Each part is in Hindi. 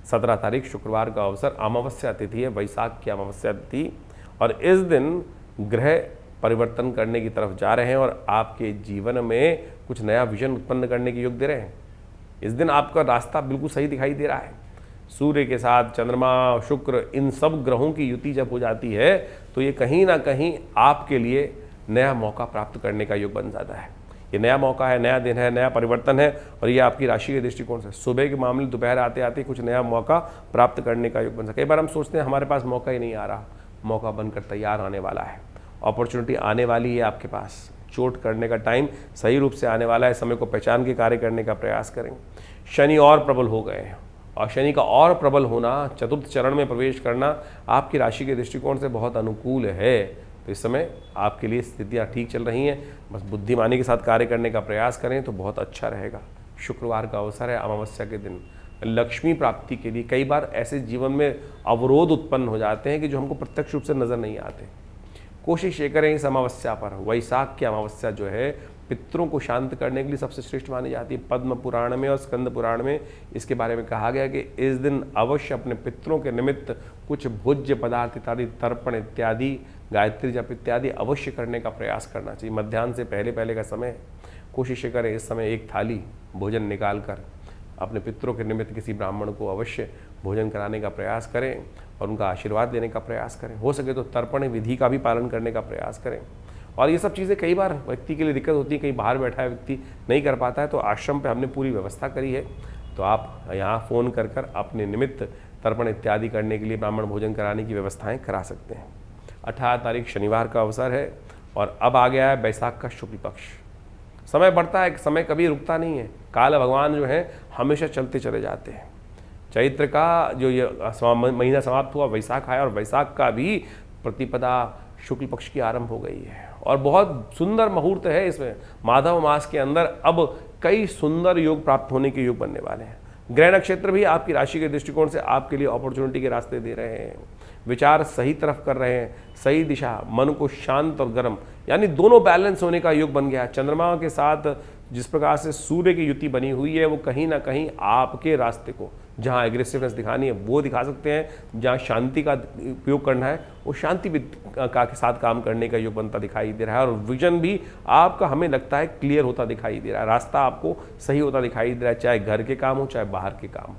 17 तारीख शुक्रवार का अवसर, अमावस्या तिथि है, वैशाख की अमावस्या तिथि, और इस दिन ग्रह परिवर्तन करने की तरफ जा रहे हैं और आपके जीवन में कुछ नया विजन उत्पन्न करने के योग दे रहे हैं। इस दिन आपका रास्ता बिल्कुल सही दिखाई दे रहा है। सूर्य के साथ चंद्रमा, शुक्र, इन सब ग्रहों की युति जब हो जाती है तो ये कहीं ना कहीं आपके लिए नया मौका प्राप्त करने का योग बन जाता है। ये नया मौका है, नया दिन है, नया परिवर्तन है, और ये आपकी राशि के दृष्टिकोण से सुबह के मामले दोपहर आते आते कुछ नया मौका प्राप्त करने का योग बन सकता है। कई बार हम सोचते हैं हमारे पास मौका ही नहीं आ रहा, मौका बनकर तैयार आने वाला है, अपॉर्चुनिटी आने वाली है आपके पास। चोट करने का टाइम सही रूप से आने वाला है, समय को पहचान के कार्य करने का प्रयास करें। शनि और प्रबल हो गए हैं, और शनि का और प्रबल होना, चतुर्थ चरण में प्रवेश करना आपकी राशि के दृष्टिकोण से बहुत अनुकूल है। तो इस समय आपके लिए स्थितियाँ ठीक चल रही हैं, बस बुद्धिमानी के साथ कार्य करने का प्रयास करें तो बहुत अच्छा रहेगा। शुक्रवार का अवसर है, अमावस्या के दिन, लक्ष्मी प्राप्ति के लिए कई बार ऐसे जीवन में अवरोध उत्पन्न हो जाते हैं कि जो हमको प्रत्यक्ष रूप से नज़र नहीं आते। कोशिश ये करें इस अमावस्या पर, वैशाख की अमावस्या जो है पितरों को शांत करने के लिए सबसे श्रेष्ठ मानी जाती है। पद्म पुराण में और स्कंद पुराण में इसके बारे में कहा गया कि इस दिन अवश्य अपने पितरों के निमित्त कुछ भोज्य पदार्थ इत्यादि, तर्पण इत्यादि, गायत्री जप इत्यादि अवश्य करने का प्रयास करना चाहिए। मध्याह्न से पहले पहले का समय है, कोशिश करें इस समय एक थाली भोजन निकाल कर अपने पितरों के निमित्त किसी ब्राह्मण को अवश्य भोजन कराने का प्रयास करें और उनका आशीर्वाद देने का प्रयास करें। हो सके तो तर्पण विधि का भी पालन करने का प्रयास करें। और ये सब चीज़ें कई बार व्यक्ति के लिए दिक्कत होती है, कहीं बाहर बैठा है व्यक्ति नहीं कर पाता है, तो आश्रम पे हमने पूरी व्यवस्था करी है, तो आप यहाँ फ़ोन कर कर अपने निमित्त तर्पण इत्यादि करने के लिए ब्राह्मण भोजन कराने की व्यवस्थाएं करा सकते हैं। 18 तारीख शनिवार का अवसर है, और अब आ गया है बैसाख का शुक्ल पक्ष। समय बढ़ता है, समय कभी रुकता नहीं है। काल भगवान जो है हमेशा चलते चले जाते हैं। चैत्र का जो ये महीना समाप्त हुआ, वैशाख आया, और वैशाख का भी प्रतिपदा शुक्ल पक्ष की आरंभ हो गई है, और बहुत सुंदर मुहूर्त है इसमें। माधव मास के अंदर अब कई सुंदर योग प्राप्त होने के योग बनने वाले हैं। ग्रह नक्षत्र भी आपकी राशि के दृष्टिकोण से आपके लिए अपॉर्चुनिटी के रास्ते दे रहे हैं। विचार सही तरफ कर रहे हैं, सही दिशा, मन को शांत और गर्म, यानी दोनों बैलेंस होने का योग बन गया है। चंद्रमा के साथ जिस प्रकार से सूर्य की युति बनी हुई है, वो कहीं ना कहीं आपके रास्ते को, जहाँ एग्रेसिवनेस दिखानी है वो दिखा सकते हैं, जहाँ शांति का उपयोग करना है वो शांति का के साथ काम करने का योग बनता दिखाई दे रहा है। और विजन भी आपका हमें लगता है क्लियर होता दिखाई दे रहा है, रास्ता आपको सही होता दिखाई दे रहा है, चाहे घर के काम हो चाहे बाहर के काम।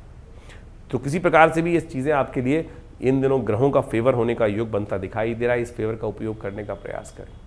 तो किसी प्रकार से भी ये चीज़ें आपके लिए इन दिनों ग्रहों का फेवर होने का योग बनता दिखाई दे रहा है। इस फेवर का उपयोग करने का प्रयास करें।